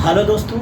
Hello दोस्तों,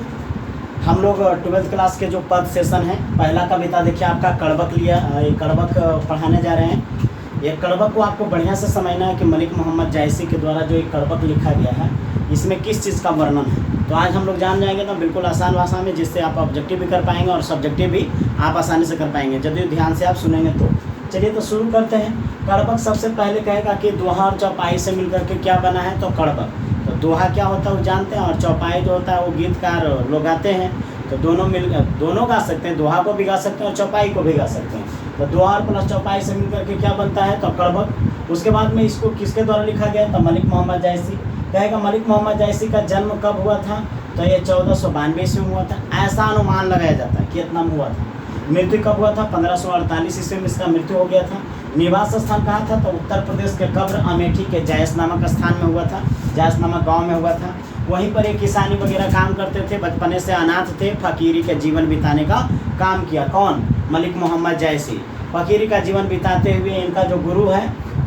हम लोग 12th क्लास के जो पद सेशन है, पहला कविता देखिए आपका कड़बक लिया। ये कड़बक पढ़ाने जा रहे हैं। ये कड़बक को आपको बढ़िया से समझना है कि मलिक मोहम्मद जायसी के द्वारा जो एक कड़बक लिखा गया है इसमें किस चीज़ का वर्णन है। तो आज हम लोग जान जाएंगे तो बिल्कुल आसान भाषा में, जिससे आप ऑब्जेक्टिव भी कर पाएंगे और सब्जेक्टिव भी आप आसानी से कर पाएंगे यदि ध्यान से आप सुनेंगे तो। चलिए तो शुरू करते हैं। कड़बक सबसे पहले कहेगा कि दोहा और चौपाई से मिलकर के क्या बना है, तो कड़बक। तो दोहा क्या होता है वो जानते हैं, और चौपाई जो होता है वो गीतकार लोग गाते हैं। तो दोनों गा सकते हैं, दोहा को भी गा सकते हैं और चौपाई को भी गा सकते हैं। तो दोहा प्लस चौपाई से मिलकर के क्या बनता है, तो कड़बक। उसके बाद में इसको किसके द्वारा लिखा गया, तो मलिक मोहम्मद जायसी। कहेगा मलिक मोहम्मद जायसी का जन्म कब हुआ था, तो ये 1492 ईस्वी में हुआ था, ऐसा अनुमान लगाया जाता है कि इतना में हुआ था। मृत्यु कब हुआ था, 1548 ईस्वी में इसका मृत्यु हो गया था। निवास स्थान कहाँ था, तो उत्तर प्रदेश के कब्र अमेठी के जायस नामक स्थान में हुआ था, जायस नामक गांव में हुआ था। वहीं पर एक किसानी वगैरह काम करते थे, बचपने से अनाथ थे, फकीरी के जीवन बिताने का काम किया। कौन, मलिक मोहम्मद जायसी। फकीरी का जीवन बिताते हुए इनका जो गुरु है,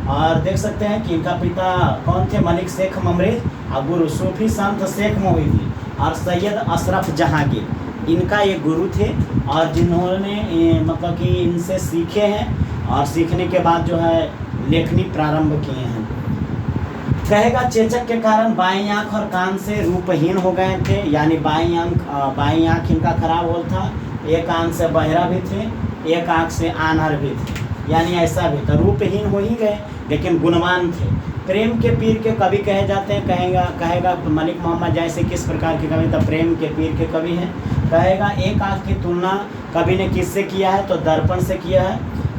और देख सकते हैं कि इनका पिता कौन थे, मलिक शेख ममरेज, और गुरु सूफी संत शेख मोहिद्दीन और सैयद अशरफ जहांगीर, इनका ये गुरु थे। और जिन्होंने मतलब कि इनसे सीखे हैं और सीखने के बाद जो है लेखनी प्रारंभ किए हैं। कहेगा चेचक के कारण बाईं आँख और कान से रूपहीन हो गए थे, यानी बाईं आँख इनका खराब हो था, एक आँख से बहरा भी थे, एक आँख से आनहर भी थे, यानी ऐसा भी था, रूपहीन हो ही गए लेकिन गुणवान थे। प्रेम के पीर के कवि कहे जाते हैं। कहेगा मलिक मोहम्मद जायसी किस प्रकार के कवि, तो प्रेम के पीर के कवि हैं। कहेगा एक आँख की तुलना कवि ने किससे किया है, तो दर्पण से किया है।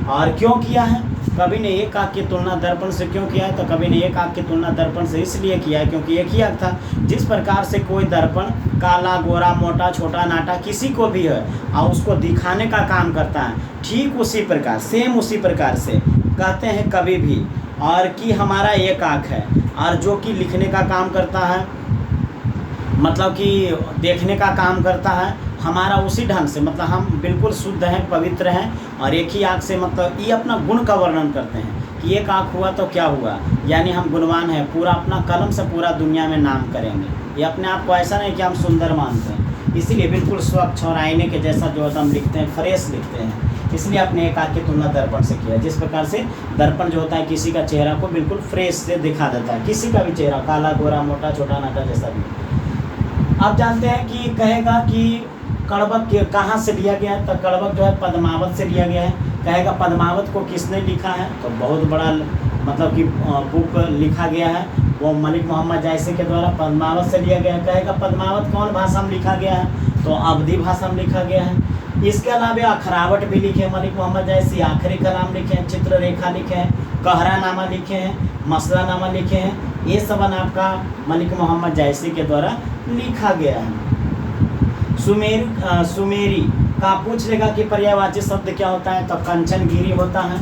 और क्यों किया है, कवि ने एक आँख की तुलना दर्पण से क्यों किया है, तो कवि ने एक आँख की तुलना दर्पण से इसलिए किया है क्योंकि एक ही आँख था। जिस प्रकार से कोई दर्पण काला गोरा मोटा छोटा नाटा किसी को भी है और उसको दिखाने का काम करता है, ठीक उसी प्रकार सेम उसी प्रकार से कहते हैं कवि भी, और कि हमारा एक आँख है, और जो कि लिखने का काम करता है, मतलब कि देखने का काम करता है, हमारा उसी ढंग से, मतलब हम बिल्कुल शुद्ध हैं, पवित्र हैं, और एक ही आँख से, मतलब ये अपना गुण का वर्णन करते हैं कि एक आँख हुआ तो क्या हुआ, यानी हम गुणवान हैं, पूरा अपना कलम से पूरा दुनिया में नाम करेंगे। ये अपने आप को ऐसा नहीं कि हम सुंदर मानते हैं, इसीलिए बिल्कुल स्वच्छ और आईने के जैसा जो हम लिखते हैं, फ्रेश लिखते हैं, इसलिए अपने एक आँख की तुलना दर्पण से किया। जिस प्रकार से दर्पण जो होता है किसी का चेहरा को बिल्कुल फ्रेश से दिखा देता है, किसी का भी चेहरा काला गोरा मोटा छोटा नाटा जैसा भी। आप जानते हैं कि कहेगा कि कड़बक कहाँ से लिया गया है, तो कड़बक जो है पद्मावत से लिया गया है। कहेगा पद्मावत को किसने लिखा है, तो बहुत बड़ा मतलब कि बुक लिखा गया है, वो मलिक मोहम्मद जायसी के द्वारा पद्मावत से लिया गया है। कहेगा पद्मावत कौन भाषा में लिखा गया है, तो अवधी भाषा में लिखा गया है। इसके अलावा अखरावट भी लिखे मलिक मोहम्मद जायसी, आखिरी कलाम लिखे हैं, चित्ररेखा लिखे हैं, कहरानामा लिखे हैं, मसलानामा लिखे हैं। ये सब आपका मलिक मोहम्मद जायसी के द्वारा लिखा गया है। सुमेरी का पूछ लेगा कि पर्यायवाची शब्द क्या होता है, तो कंचनगिरी होता है।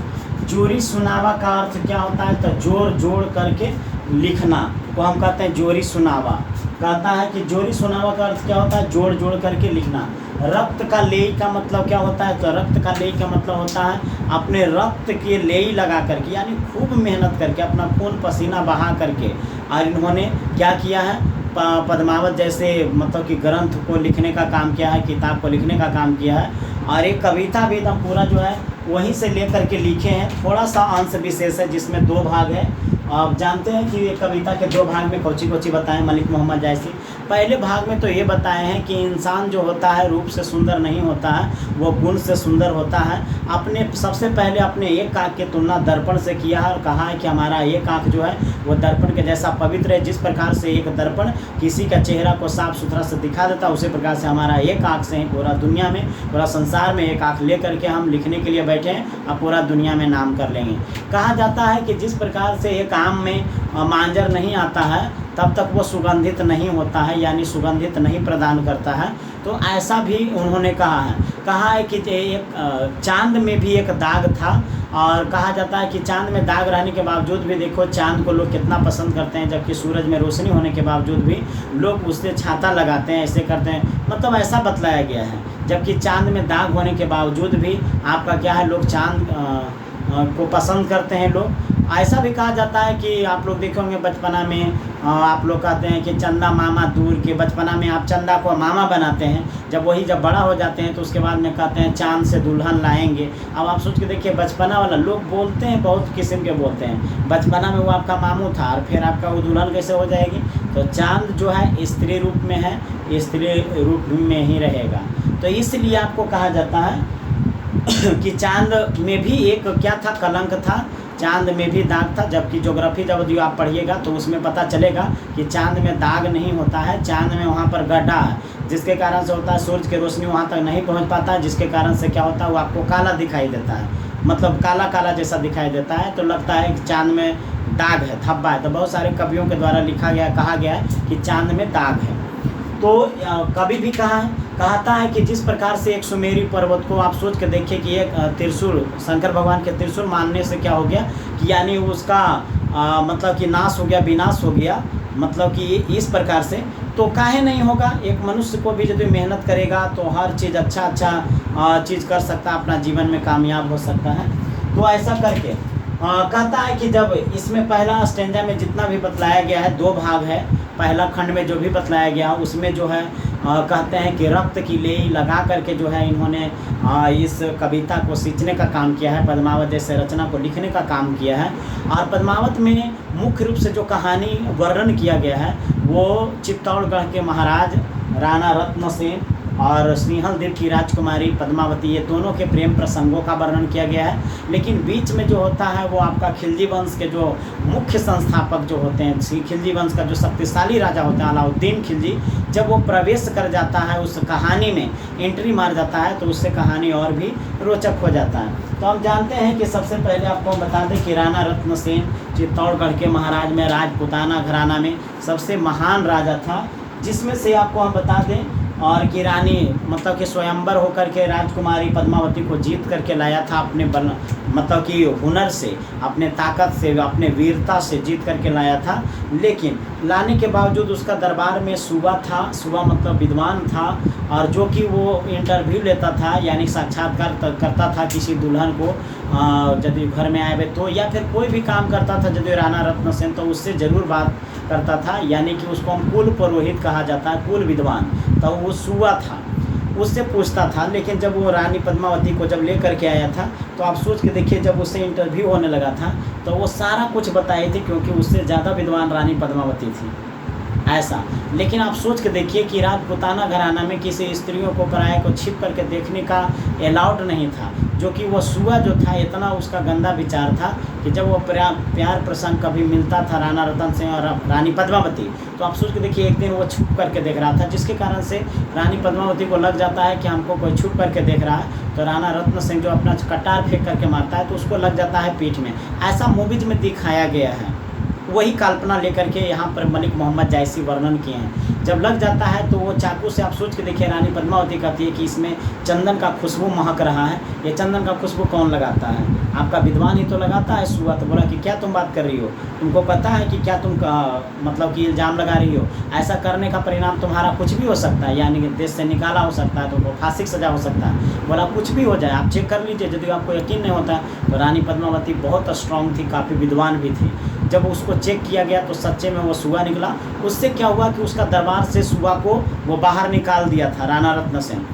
जोरी सुनावा का अर्थ क्या होता है, तो जोड़ जोड़ करके लिखना को हम कहते हैं जोरी सुनावा। कहता है कि जोरी सुनावा का अर्थ क्या होता है, जोड़ जोड़ करके लिखना। रक्त का लेई का मतलब क्या होता है, तो रक्त का लेई का मतलब होता है अपने रक्त के लेई लगा करके, यानी खूब मेहनत करके, अपना खून पसीना बहा करके, और इन्होंने क्या किया है, पद्मावत जैसे मतलब कि ग्रंथ को लिखने का काम किया है, किताब को लिखने का काम किया है। और एक कविता भी एकदम पूरा जो है वहीं से लेकर के लिखे हैं। थोड़ा सा अंश विशेष है जिसमें 2 भाग है। आप जानते हैं कि कविता के 2 भाग में कौची बताएं मलिक मोहम्मद जायसी। पहले भाग में तो ये बताए हैं कि इंसान जो होता है रूप से सुंदर नहीं होता है, वो गुण से सुंदर होता है। अपने सबसे पहले अपने एक आँख की तुलना दर्पण से किया है, और कहा है कि हमारा एक आँख जो है वो दर्पण के जैसा पवित्र है। जिस प्रकार से एक दर्पण किसी का चेहरा को साफ सुथरा से दिखा देता है, उसी प्रकार से हमारा एक आँख से पूरा दुनिया में, पूरा संसार में एक आँख ले करके हम लिखने के लिए बैठे हैं और पूरा दुनिया में नाम कर लेंगे। कहा जाता है कि जिस प्रकार से एक आम में मांजर नहीं आता है तब तक वो सुगंधित नहीं होता है, यानी सुगंधित नहीं प्रदान करता है, तो ऐसा भी उन्होंने कहा है कि एक चांद में भी एक दाग था। और कहा जाता है कि चांद में दाग रहने के बावजूद भी देखो चांद को लोग कितना पसंद करते हैं, जबकि सूरज में रोशनी होने के बावजूद भी लोग उससे छाता लगाते हैं, ऐसे करते हैं, मतलब ऐसा बतलाया गया है। जबकि चांद में दाग होने के बावजूद भी आपका क्या है, लोग चांद को पसंद करते हैं लोग। ऐसा भी कहा जाता है कि आप लोग देखे होंगे बचपना में, आप लोग कहते हैं कि चंदा मामा दूर के, बचपना में आप चंदा को मामा बनाते हैं, जब जब बड़ा हो जाते हैं तो उसके बाद में कहते हैं चांद से दुल्हन लाएंगे। अब आप सोच के देखिए, बचपना वाला लोग बोलते हैं, बहुत किस्म के बोलते हैं, बचपना में वो आपका मामू था और फिर आपका वो दुल्हन कैसे हो जाएगी। तो चांद जो है स्त्री रूप में है, स्त्री रूप में ही रहेगा। तो इसलिए आपको कहा जाता है कि चांद में भी एक क्या था, कलंक था, चांद में भी दाग था। जबकि ज्योग्राफी जब आप पढ़िएगा तो उसमें पता चलेगा कि चांद में दाग नहीं होता है, चांद में वहाँ पर गड्ढा है, जिसके कारण से होता है सूरज की रोशनी वहाँ तक नहीं पहुँच पाता है, जिसके कारण से क्या होता है वो आपको काला दिखाई देता है, मतलब काला काला जैसा दिखाई देता है। तो लगता है कि चांद में दाग है, धब्बा है। तो बहुत सारे कवियों के द्वारा लिखा गया, कहा गया है कि चांद में दाग है। तो कभी भी कहता है कि जिस प्रकार से एक सुमेरी पर्वत को आप सोच के देखिए कि एक त्रिशूल, शंकर भगवान के त्रिशूल मानने से क्या हो गया कि यानी उसका मतलब कि नाश हो गया, विनाश हो गया, मतलब कि इस प्रकार से। तो काहे नहीं होगा, एक मनुष्य को भी यदि मेहनत करेगा तो हर चीज़ अच्छा चीज़ कर सकता है, अपना जीवन में कामयाब हो सकता है। तो ऐसा करके कहता है कि जब इसमें पहला स्टेंजा में जितना भी बतलाया गया है, 2 भाग है। पहला खंड में जो भी बतलाया गया उसमें जो है कहते हैं कि रक्त की लेई लगा करके जो है इन्होंने इस कविता को सींचने का काम किया है, पद्मावत जैसे रचना को लिखने का काम किया है। और पद्मावत में मुख्य रूप से जो कहानी वर्णन किया गया है वो चित्तौड़गढ़ के महाराज राणा रत्नसेन और स्नेहल देव की राजकुमारी पद्मावती, ये दोनों के प्रेम प्रसंगों का वर्णन किया गया है। लेकिन बीच में जो होता है वो आपका खिलजी वंश के जो मुख्य संस्थापक जो होते हैं, खिलजी वंश का जो शक्तिशाली राजा होता है अलाउद्दीन खिलजी, जब वो प्रवेश कर जाता है उस कहानी में, एंट्री मार जाता है, तो उससे कहानी और भी रोचक हो जाता है। तो हम जानते हैं कि सबसे पहले आपको बता दें कि राणा रत्नसेन चित्तौड़गढ़ के महाराज में, राजपूताना घराना में सबसे महान राजा था, जिसमें से आपको हम बता दें और कि रानी मतलब कि स्वयंवर होकर के राजकुमारी पद्मावती को जीत करके लाया था अपने मतलब कि हुनर से, अपने ताकत से, अपने वीरता से जीत करके लाया था। लेकिन लाने के बावजूद उसका दरबार में सूबा था, सूबा मतलब विद्वान था, और जो कि वो इंटरव्यू लेता था, यानी साक्षात्कार करता था किसी दुल्हन को यदि घर में आए तो, या फिर कोई भी काम करता था यदि राणा रत्नसेन, तो उससे ज़रूर बात करता था, यानी कि उसको हम कुल पुरोहित कहा जाता है, कुल विद्वान। तो वो सूबा था, उससे पूछता था। लेकिन जब वो रानी पद्मावती को जब ले करके आया था तो आप सोच के देखिए, जब उससे इंटरव्यू होने लगा था तो वो सारा कुछ बताई थी, क्योंकि उससे ज़्यादा विद्वान रानी पद्मावती थी, ऐसा। लेकिन आप सोच के देखिए कि राजपूताना घराना में किसी स्त्रियों को, पराये को छिप करके देखने का अलाउड नहीं था, जो कि वो सूबा जो था इतना उसका गंदा विचार था कि जब वो प्यार प्रसंग कभी मिलता था राणा रतन सिंह और रानी पद्मावती, तो आप सोच के देखिए एक दिन वो छुप करके देख रहा था, जिसके कारण से रानी पद्मावती को लग जाता है कि हमको कोई छुप करके देख रहा है। तो राणा रत्न सिंह जो अपना कटार फेंक करके मारता है तो उसको लग जाता है पीठ में, ऐसा मूवीज में दिखाया गया है। वही कल्पना लेकर के यहाँ पर मलिक मोहम्मद जायसी वर्णन किए हैं। जब लग जाता है तो वो चाकू से, आप सोच के देखिए, रानी पद्मावती कहती है कि इसमें चंदन का खुशबू महक रहा है, ये चंदन का खुशबू कौन लगाता है? आपका विद्वान ही तो लगाता है सूबा। तो बोला कि क्या तुम बात कर रही हो, तुमको पता है कि क्या तुम मतलब कि इल्ज़ाम लगा रही हो? ऐसा करने का परिणाम तुम्हारा कुछ भी हो सकता है, यानी कि देश से निकाला हो सकता है, तुमको फांसी की सज़ा हो सकता है। बोला कुछ भी हो जाए, आप चेक कर लीजिए, यदि आपको यकीन नहीं होता। तो रानी पद्मावती बहुत स्ट्रांग थी, काफ़ी विद्वान भी थी। जब उसको चेक किया गया तो सच्चे में वो सूबा निकला। उससे क्या हुआ कि उसका दरबार से सूबा को वो बाहर निकाल दिया था राणा रत्नसेन।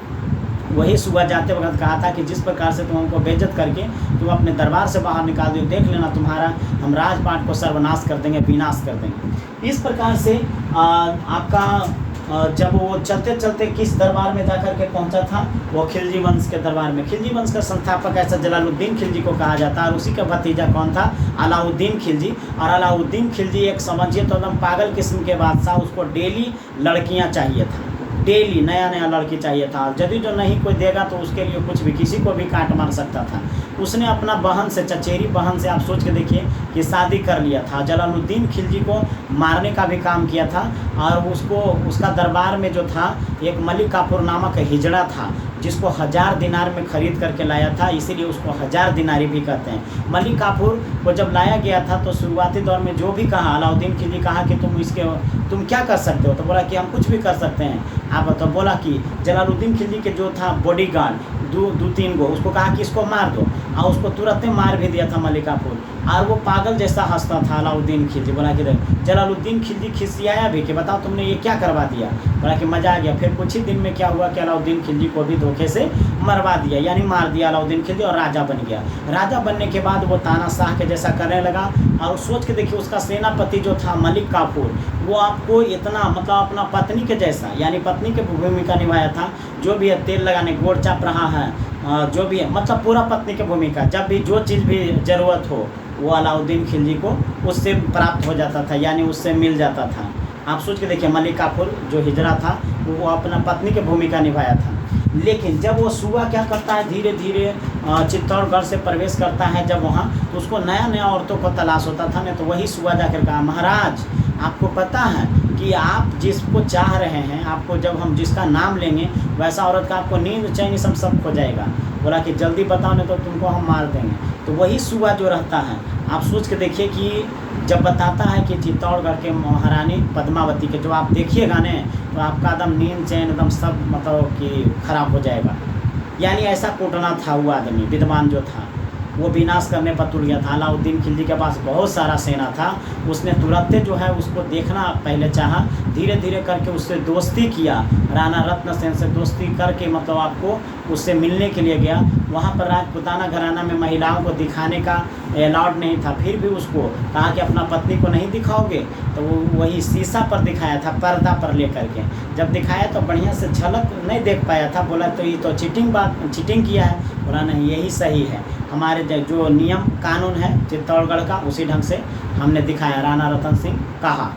वही सूबा जाते वक्त कहा था कि जिस प्रकार से तुम हमको बेइज्जत करके तुम अपने दरबार से बाहर निकाल दियो, देख लेना तुम्हारा हम राजपाट को सर्वनाश कर देंगे, विनाश कर देंगे। इस प्रकार से आपका जब वो चलते चलते किस दरबार में जाकर के पहुंचा था, वो खिलजी वंश के दरबार में। खिलजी वंश का संस्थापक ऐसा जलालुद्दीन खिलजी को कहा जाता है, और उसी का भतीजा कौन था? अलाउद्दीन खिलजी। और अलाउद्दीन खिलजी एक समझिए तो एकदम पागल किस्म के बादशाह, उसको डेली लड़कियां चाहिए था, डेली नया नया लड़की चाहिए था। यदि जो नहीं कोई देगा तो उसके लिए कुछ भी, किसी को भी काट मार सकता था। उसने अपना बहन से, चचेरी बहन से, आप सोच के देखिए कि शादी कर लिया था। जलालुद्दीन खिलजी को मारने का भी काम किया था, और उसको उसका दरबार में जो था एक मलिक काफूर नामक हिजड़ा था, जिसको 1000 दिनार में ख़रीद करके लाया था, इसीलिए उसको 1000 दिनारी भी कहते हैं। मलिक काफूर को जब लाया गया था तो शुरुआती दौर में जो भी कहा, अलाउद्दीन खिलजी कहा कि तुम क्या कर सकते हो? तो बोला कि हम कुछ भी कर सकते हैं आप। तो बोला कि जलालुद्दीन खिलजी के जो था बॉडीगार्ड 2-3 गो, उसको कहा कि इसको मार दो, और उसको तुरंत मार भी दिया था मलिक काफूर। और वो पागल जैसा हंसता था अलाउद्दीन खिलजी। बोला कि जलालुद्दीन खिलजी खिसियाया भी कि बताओ तुमने ये क्या करवा दिया। बोला कि मज़ा आ गया। फिर कुछ ही दिन में क्या हुआ कि अलाउद्दीन खिलजी को भी धोखे से मरवा दिया, यानी मार दिया अलाउद्दीन खिलजी, और राजा बन गया। राजा बनने के बाद वो तानाशाह के जैसा करने लगा। और सोच के देखिए उसका सेनापति जो था मलिक काफूर, वो आपको इतना मतलब अपना पत्नी के जैसा, यानी पत्नी की भूमिका निभाया था। जो भी है तेल लगाने, गोड़ चाप रहा है, जो भी है मतलब पूरा पत्नी की भूमिका। जब भी जो चीज़ भी ज़रूरत हो वो अलाउद्दीन खिलजी को उससे प्राप्त हो जाता था, यानी उससे मिल जाता था। आप सोच के देखिए मलिक काफूर जो हिजरा था वो अपना पत्नी की भूमिका निभाया था। लेकिन जब वो सूबा क्या करता है, धीरे धीरे चित्तौड़गढ़ से प्रवेश करता है जब वहाँ, तो उसको नया नया औरतों को तलाश होता था। नहीं तो वही सूबा जाकर कहा, महाराज आपको पता है कि आप जिसको चाह रहे हैं, आपको जब हम जिसका नाम लेंगे वैसा औरत का आपको नींद चैन सब खो जाएगा। बोला कि जल्दी बताओ नहीं तो तुमको हम मार देंगे। तो वही सूबा जो रहता है, आप सोच के देखिए कि जब बताता है कि चित्तौड़गढ़ के महारानी पद्मावती के, जो आप देखिएगा ने तो आपका एकदम नींद चैन एकदम सब मतलब कि खराब हो जाएगा। यानी ऐसा कोटना था वो आदमी, विद्वान जो था वो विनाश करने पर तुल गया था। अलाउद्दीन खिलजी के पास बहुत सारा सेना था, उसने तुरंत जो है उसको देखना पहले चाहा, धीरे धीरे करके उससे दोस्ती किया, राणा रत्नसेन से दोस्ती करके मतलब आपको उससे मिलने के लिए गया। वहाँ पर राजपूताना घराना में महिलाओं को दिखाने का अलाउड नहीं था, फिर भी उसको कहा कि अपना पत्नी को नहीं दिखाओगे, तो वो वही शीशा पर दिखाया था, पर्दा पर ले करके। जब दिखाया तो बढ़िया से झलक नहीं देख पाया था। बोला तो ये तो चीटिंग किया है। बोला नहीं, यही सही है, हमारे जो नियम कानून है चित्तौड़गढ़ का उसी ढंग से हमने दिखाया, राणा रतन सिंह कहा।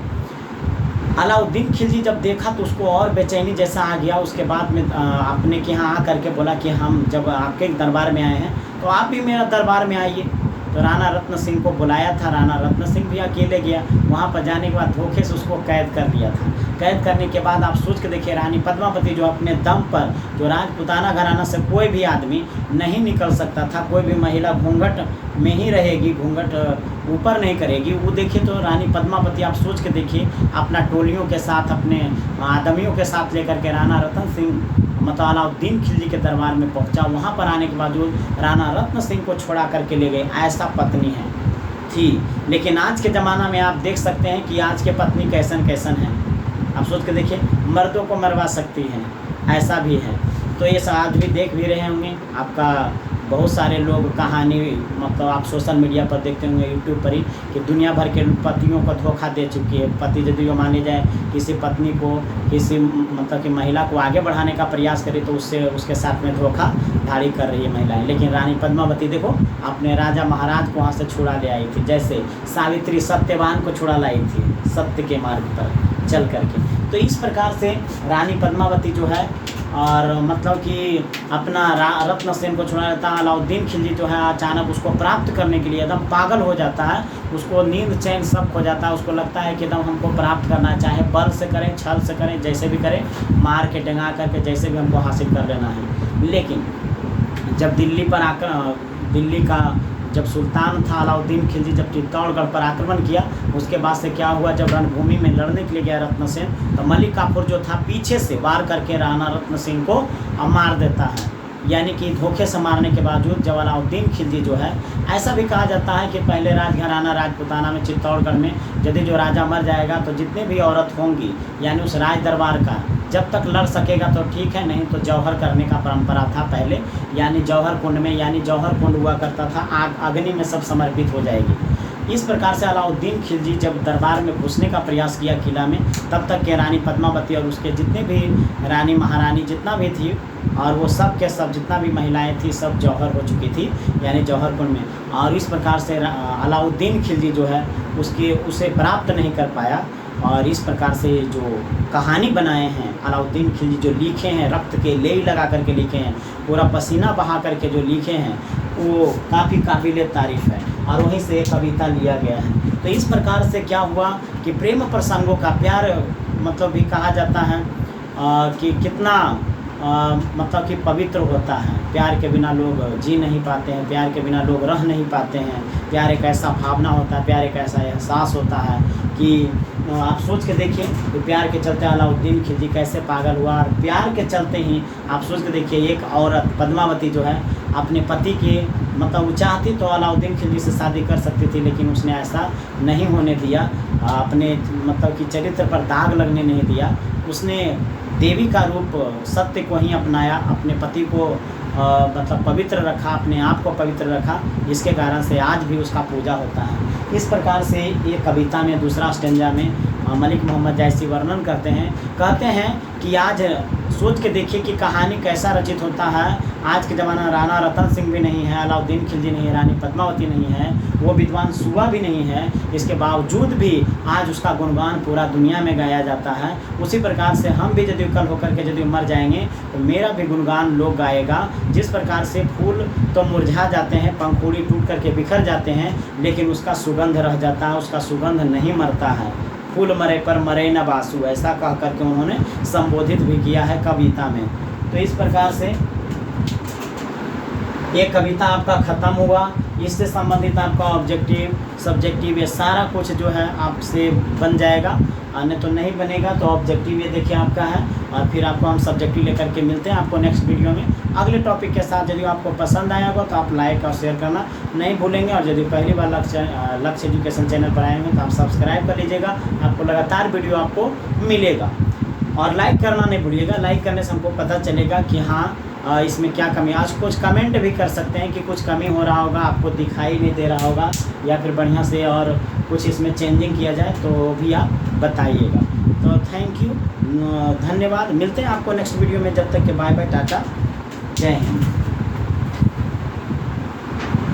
अलाउद्दीन खिलजी जब देखा तो उसको और बेचैनी जैसा आ गया। उसके बाद में अपने के यहाँ आ करके बोला कि हम जब आपके दरबार में आए हैं तो आप भी मेरा दरबार में आइए। तो राणा रत्न सिंह को बुलाया था, राणा रत्न सिंह भी अकेले गया। वहाँ पर जाने के बाद धोखे से उसको कैद कर लिया था। कैद करने के बाद आप सोच के देखिए रानी पद्मावती जो अपने दम पर, जो राजपूताना घराना से कोई भी आदमी नहीं निकल सकता था, कोई भी महिला घूंघट में ही रहेगी, घूंघट ऊपर नहीं करेगी। वो देखिए तो रानी पद्मावती आप सोच के देखिए अपना टोलियों के साथ, अपने आदमियों के साथ लेकर के राणा रतन सिंह मतलब अलाउद्दीन खिलजी के दरबार में पहुंचा। वहां पर आने के बावजूद राणा रत्न सिंह को छोड़ा करके ले गए। ऐसा पत्नी है थी। लेकिन आज के ज़माना में आप देख सकते हैं कि आज के पत्नी कैसन है। आप सोच के देखिए, मर्दों को मरवा सकती हैं, ऐसा भी है। तो ये सब आज भी देख भी रहे होंगे। आपका बहुत सारे लोग कहानी मतलब आप सोशल मीडिया पर देखते होंगे, यूट्यूब पर ही, कि दुनिया भर के पतियों को धोखा दे चुकी है। पति यदि जो मान ली जाए किसी पत्नी को, किसी मतलब कि महिला को आगे बढ़ाने का प्रयास करे तो उससे उसके साथ में धोखाधड़ी कर रही है महिलाएं। लेकिन रानी पद्मावती देखो अपने राजा महाराज को वहाँ से छुड़ा ले आई थी, जैसे सावित्री सत्यवान को छुड़ा लाई थी सत्य के मार्ग पर चल करके। तो इस प्रकार से रानी पद्मावती जो है और मतलब कि अपना रत्नसेन को छुड़ा लेता है। अलाउद्दीन खिलजी जो है अचानक उसको प्राप्त करने के लिए एकदम पागल हो जाता है, उसको नींद चैन सब खो जाता है। उसको लगता है कि एकदम हमको प्राप्त करना, चाहे बल से करें, छल से करें, जैसे भी करें, मार के डंगा करके जैसे भी हमको हासिल कर लेना है। लेकिन जब दिल्ली पर आकर, दिल्ली का जब सुल्तान था अलाउद्दीन खिलजी, जब चित्तौड़गढ़ पर आक्रमण किया, उसके बाद से क्या हुआ, जब रणभूमि में लड़ने के लिए गया रत्नसेन, तो मलिक काफूर जो था पीछे से वार करके राणा रत्न सिंह को मार देता है। यानी कि धोखे से मारने के बावजूद जब अलाउद्दीन खिलजी जो है, ऐसा भी कहा जाता है कि पहले राजघराना राजपूताना में चित्तौड़गढ़ में यदि जो राजा मर जाएगा तो जितने भी औरत होंगी, यानी उस राज दरबार का जब तक लड़ सकेगा तो ठीक है, नहीं तो जौहर करने का परंपरा था पहले। यानी जौहर कुंड में, यानी जौहर कुंड हुआ करता था, आग अग्नि में सब समर्पित हो जाएगी। इस प्रकार से अलाउद्दीन खिलजी जब दरबार में घुसने का प्रयास किया किला में, तब तक के रानी पद्मावती और उसके जितने भी रानी महारानी जितना भी थी, और वो सब के सब जितना भी महिलाएं थी सब जौहर हो चुकी थी, यानी जौहर कुंड में। और इस प्रकार से अलाउद्दीन खिलजी जो है उसे प्राप्त नहीं कर पाया। और इस प्रकार से जो कहानी बनाए हैं अलाउद्दीन खिलजी, जो लिखे हैं, रक्त के लेई लगा करके लिखे हैं, पूरा पसीना बहा करके जो लिखे हैं, वो काफ़ी काबिल तारीफ़ है। और वहीं से कविता लिया गया है। तो इस प्रकार से क्या हुआ कि प्रेम प्रसंगों का, प्यार मतलब भी कहा जाता है कि कितना मतलब कि पवित्र होता है। प्यार के बिना लोग जी नहीं पाते हैं, प्यार के बिना लोग रह नहीं पाते हैं। प्यार एक ऐसा भावना होता है, प्यार एक ऐसा एहसास होता है कि आप सोच के देखिए कि प्यार के चलते अलाउद्दीन खिलजी कैसे पागल हुआ। और प्यार के चलते ही आप सोच के देखिए एक औरत पद्मावती जो है अपने पति के मतलब वो चाहती तो अलाउद्दीन खिलजी से शादी कर सकती थी, लेकिन उसने ऐसा नहीं होने दिया। अपने मतलब कि चरित्र पर दाग लगने नहीं दिया। उसने देवी का रूप सत्य को ही अपनाया, अपने पति को मतलब पवित्र रखा, अपने आप को पवित्र रखा, जिसके कारण से आज भी उसका पूजा होता है। इस प्रकार से ये कविता में दूसरा स्टेंजा में मलिक मोहम्मद जायसी वर्णन करते हैं, कहते हैं कि आज सोच के देखिए कि कहानी कैसा रचित होता है। आज के ज़माना राणा रतन सिंह भी नहीं है, अलाउद्दीन खिलजी नहीं है, रानी पद्मावती नहीं है, वो विद्वान सुबा भी नहीं है, इसके बावजूद भी आज उसका गुणगान पूरा दुनिया में गाया जाता है। उसी प्रकार से हम भी यदि कल होकर के यदि मर जाएंगे तो मेरा भी गुणगान लोग गाएगा। जिस प्रकार से फूल तो मुरझा जाते हैं, पंखुड़ी टूट करके बिखर जाते हैं, लेकिन उसका सुगंध रह जाता है, उसका सुगंध नहीं मरता है। फूल मरे पर मरे न बासु, ऐसा कह करके उन्होंने संबोधित भी किया है कविता में। तो इस प्रकार से ये कविता आपका ख़त्म हुआ। इससे संबंधित आपका ऑब्जेक्टिव सब्जेक्टिव ये सारा कुछ जो है आपसे बन जाएगा, अन्य तो नहीं बनेगा। तो ऑब्जेक्टिव ये देखिए आपका है, और फिर आपको हम सब्जेक्टिव लेकर के मिलते हैं आपको नेक्स्ट वीडियो में अगले टॉपिक के साथ। यदि आपको पसंद आया होगा तो आप लाइक और शेयर करना नहीं भूलेंगे, और यदि पहली बार लक्ष्य एजुकेशन चैनल पर आए हैं तो आप सब्सक्राइब कर लीजिएगा, आपको लगातार वीडियो आपको मिलेगा। और लाइक करना नहीं भूलिएगा, लाइक करने से हमको पता चलेगा कि हाँ इसमें क्या कमी। आज कुछ कमेंट भी कर सकते हैं कि कुछ कमी हो रहा होगा, आपको दिखाई नहीं दे रहा होगा, या फिर बढ़िया से और कुछ इसमें चेंजिंग किया जाए तो भी आप बताइएगा। तो थैंक यू, धन्यवाद। मिलते हैं आपको नेक्स्ट वीडियो में, जब तक के बाय बाय, टाटा, जय हिंद।